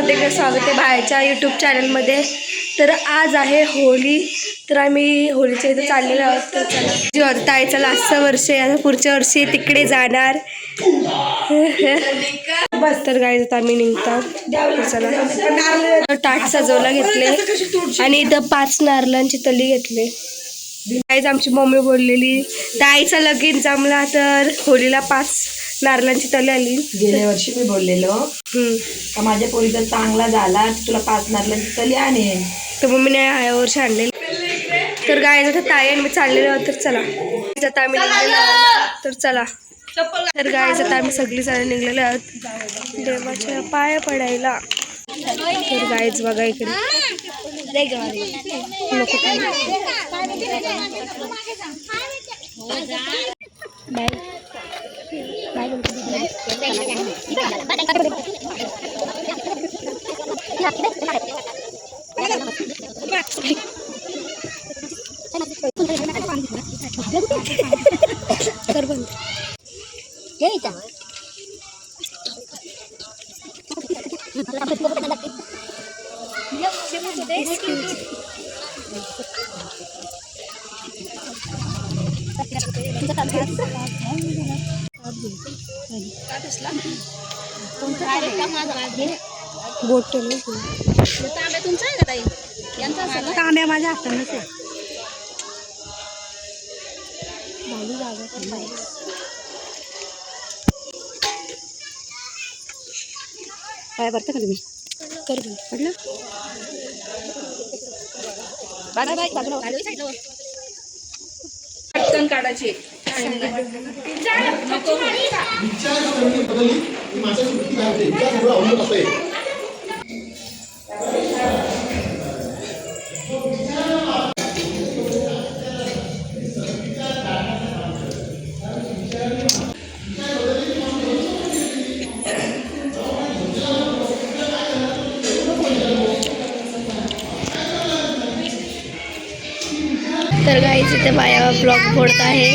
परत एकदा स्वागत आहे बाहेरच्या यूट्यूब चॅनलमध्ये. तर आज आहे होळी, तर आम्ही होळीच्या इथं चाललेलो आहोत. तर चला ताईचं लास्टचं वर्ष आहे, आता पुढच्या वर्षी तिकडे जाणार. तर गाईज आता आम्ही निघतो. चला ताट सजवला घेतले आणि इथं 5 नारळांची तली घेतले. गाईज आमची मम्मी बोललेली ताईचा लगीन जमला तर होळीला 5 नारळांची तली आली. गेल्या वर्षी मी बोललेलो का माझ्या पोरीचा चांगला झाला तुला 5 नारळांची तली आणेन, तर मम्मीने या वर्षी आणलेली. तर गाईज आता ताई आणि मी चाललेलो आहोत. तर चला आता आम्ही निघलेलो आहोत. तर चला तर गाईज आता आम्ही सगळी जण निघलेलो आहोत देवाच्या पाया पडायला. तर गाईज बघा इकडे कर बंद तांब्या माझ्या हातानच आहे. पाय भरता का तुम्ही? कर पडलं पटकन काढायचे. तर गाईज इथे बाया ब्लॉग फोडत आहे.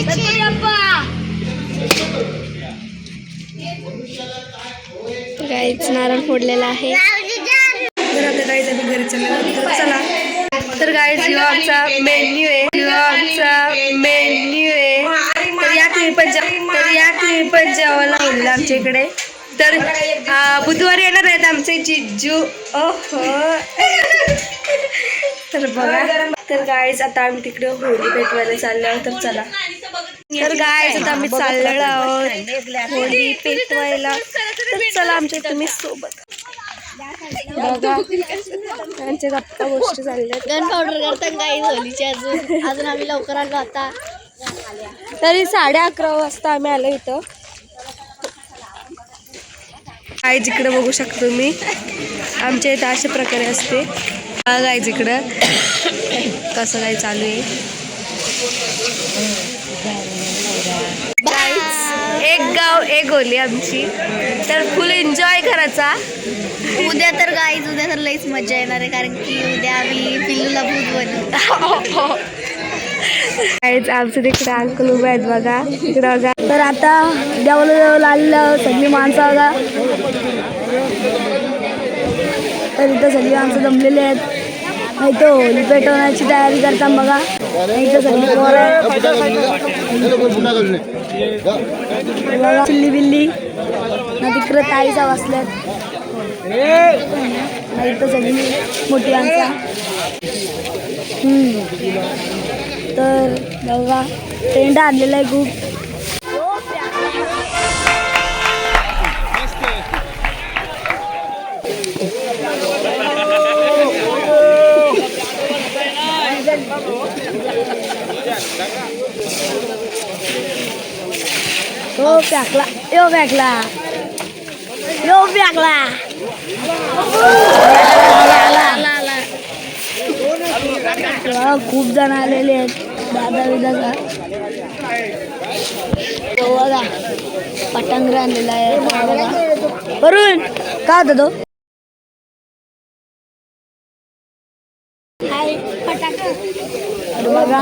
गाईच नारळ फोडलेला आहे. तर आता गाईज आम्ही घरी चाललो. चला तर गाईज हा आमचा मेन्यू आहे. तर या तुम्ही पण जेवायला होईल आमच्या इकडे. तर बुधवारी येणार आहेत आमचे जिज्जू. तर बघा तर गाईज आता आम्ही तिकडे होळी पेटवायला चाललो आहोत. तर चला तर गाईज आता आम्ही चाललेलो आहोत होळी पेटवायला. तर चला आमच्या तुम्ही सोबत बघा त्यांच्या गप्पा गोष्टी चालल्या. गन पावडर करतात गाईज होळीची. अजून आम्ही लवकर आलो. आता तरी 11:30 वाजता आम्ही आलो इथं. गाईज इकडे बघू शकतो मी आमच्या इथं अशा प्रकारे असते. गाईज इकडं कसं काय चालू आहे. एक गाव एक होली आमची. तर फुल एन्जॉय करायचा. उद्या तर लईच मजा येणार आहे, कारण की उद्या आम्ही पिल्लूला भूत बनवू. गाईज आमचं तिकडे अंकल उभे आहेत बघा. तिकडे बघा. तर आता देवाला आलेलं सगळी माणसं बघा. तर इथं सगळी माणसं जमलेली आहेत. नाही तो होळी पेटवण्याची तयारी करता बघा. इथं सगळी पोरं बघा. चिल्ली बिल्ली ना तिकडे ताईचा बसल्यात. इथं सगळी मोठी माणसं. तर बघा टेंट आणलेला आहे खूप. खूप जण आलेले आहेत. दादा विदाचा बघा पतंग आणलेला आहे. वरून का होता तो बघा.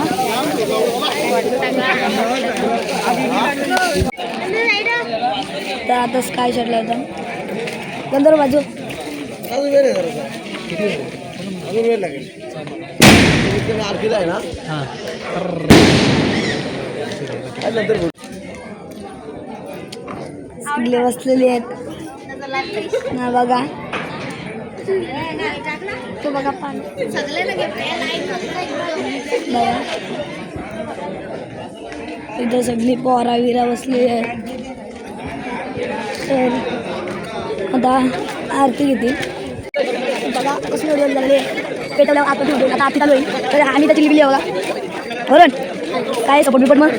तर आता स्काय शॉटला होता गंधर्व बाजू अजून वेळ आहे जरासा. अजून वेळ लागेल. आरतीला आहे ना. काय नंतर बोलू. सगळे बसलेले आहेत ना बघा. तो बघा पाणी बघा. इथं सगळी पोरा विरा बसली आहे. तर आता आरती घेतील बघा. कसं व्हिडिओ झाले पेटवल्यावर आपण आता आरती चालू होईल. तर आम्ही त्याची लिहिली बघा. बरोबर काय सपोर्ट बिपोर्ट मग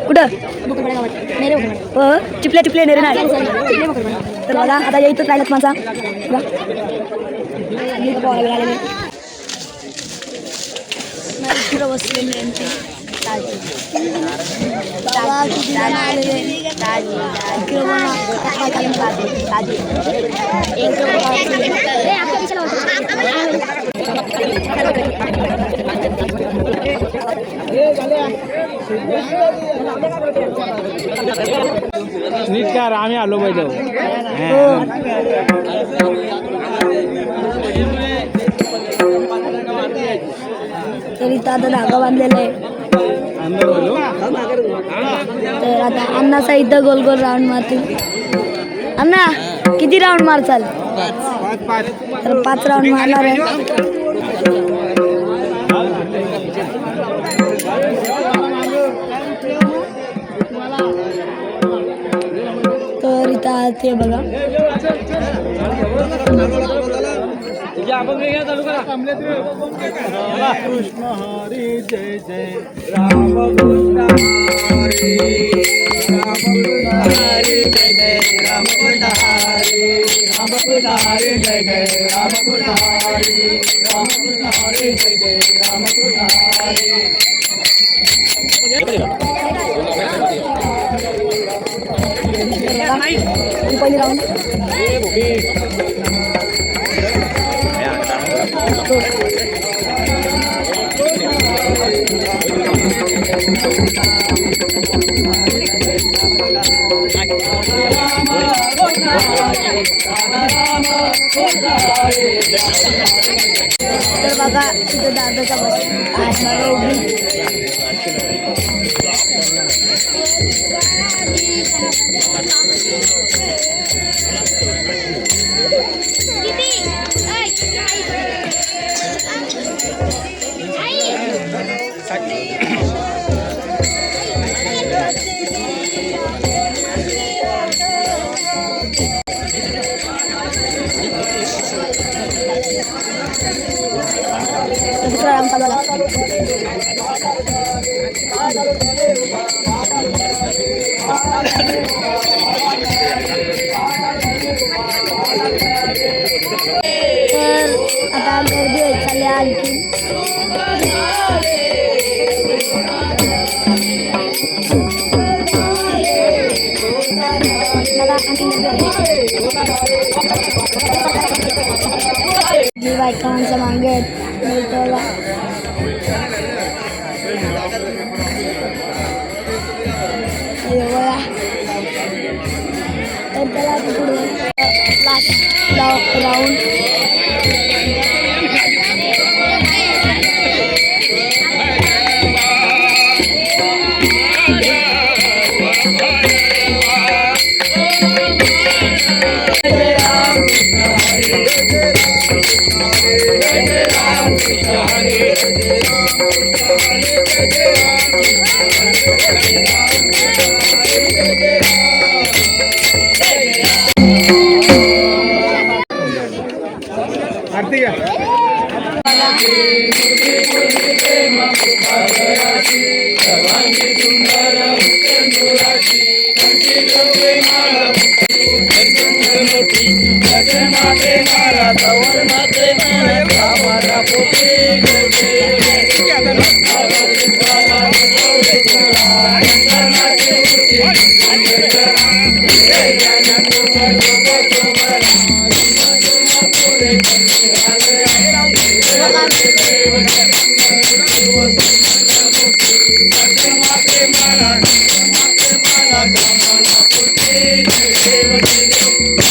कुठं चिपले चिपले नेरे नाही. तर बघा आता इथंच राहिलं माझा आलेले बसलेले नीट कर आम्ही आलो पाहिजे. तरी तर आता धागा बांधलेला आहे. तर आता अण्णा इथं गोल गोल राऊंड मारतील. अण्णा किती राऊंड मारचाल? तर 5 राऊंड मारणार आहे. तर इथं आरती बघा. कृष्ण हरी जय जय राम कृष्ण हरी जय जय राम कृष्ण हरी जय जय राम कृष्ण हरी जय जय राम कृष्ण हरी. पहिली राऊंड तर बघा तिथे दादाचा बस दुसरा राऊंड चालू झाला. तर आता गर्दी होत चालली आणखी. बायका माणसं मागे आहेत. तर त्याला पुढे लास्ट राऊंड आरती घ्या. Thank you.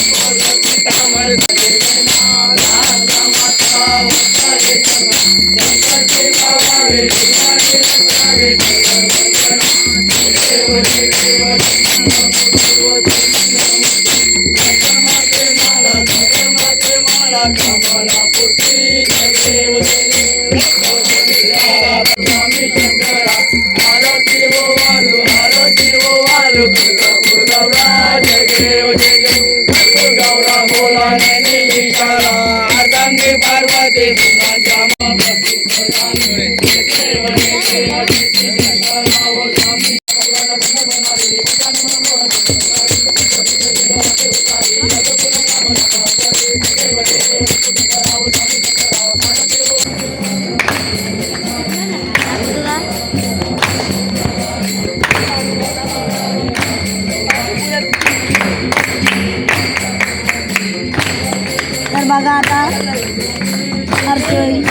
तर बघा आता करतोय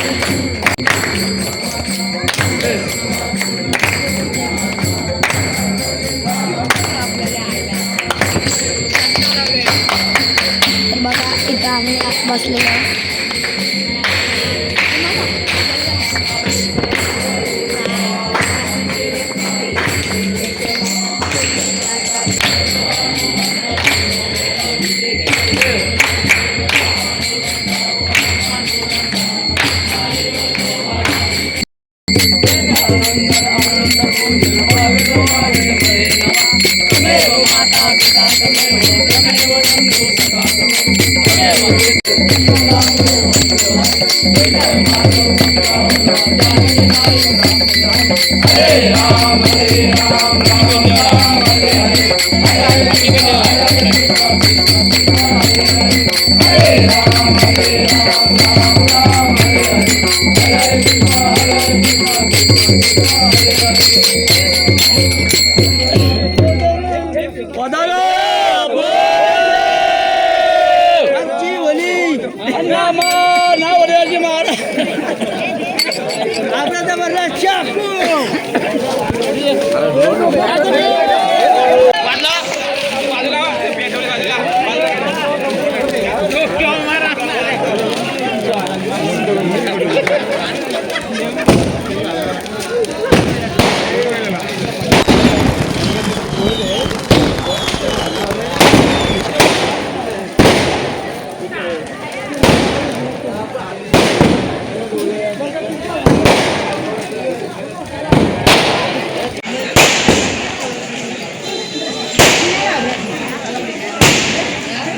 तर बघा इथं आम्ही बसलेलो आहे.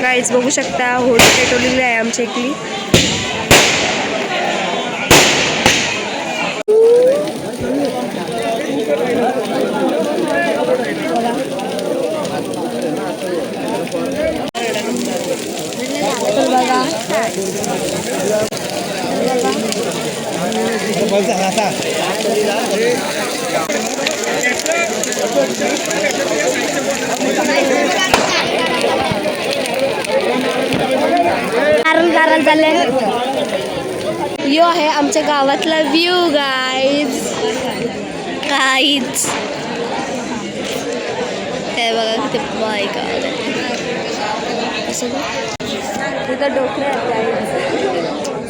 गाईज बघू शकता होळी पेटवलेली आहे आमच्या इथली. यो आहे आमच्या गावातला व्ह्यू गाईज. काहीच ते बघा किती बाईक तिथं डोकरे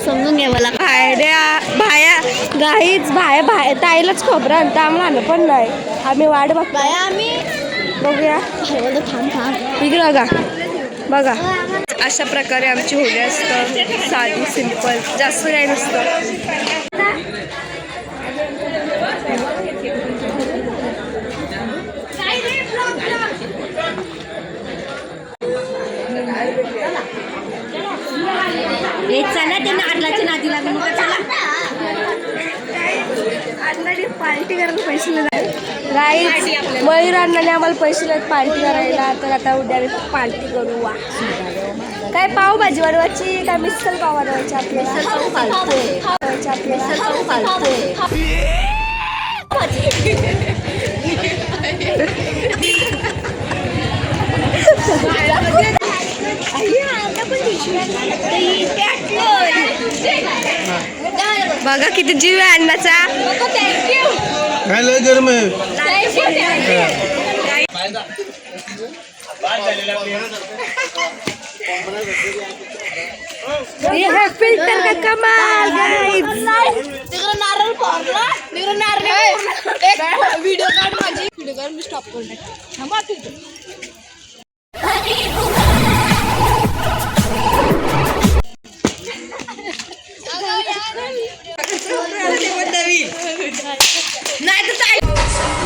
समजून घ्या मला. भाया गाईच भाया ताईलाच खोबरं आणतं आम्हाला पण नाही. आम्ही वाट बघतो. आम्ही बघूया थांब इकडे बघा अशा प्रकारे आमची होळी असतं. साधी सिंपल जास्त काही नसतं. चला ते नारळाच्या नादी लागून पार्टी करायला पैसे नाही गाईज. मयूर अण्णाने आम्हाला पैसे नाहीत पार्टी करायला. तर आता उद्या आम्ही पार्टी करू. वा काय पावभाजी बनवायची काय मिसल पाव बनवायची आपल्याला. बघा किती जीव आहे अण्णाचा. काय लय गरम आहे. फिल्टर का कमाल गाइस. नारळ फोडला व्हिडिओ काढ माझी व्हिडिओ काढ मी स्टॉप करून नाही तर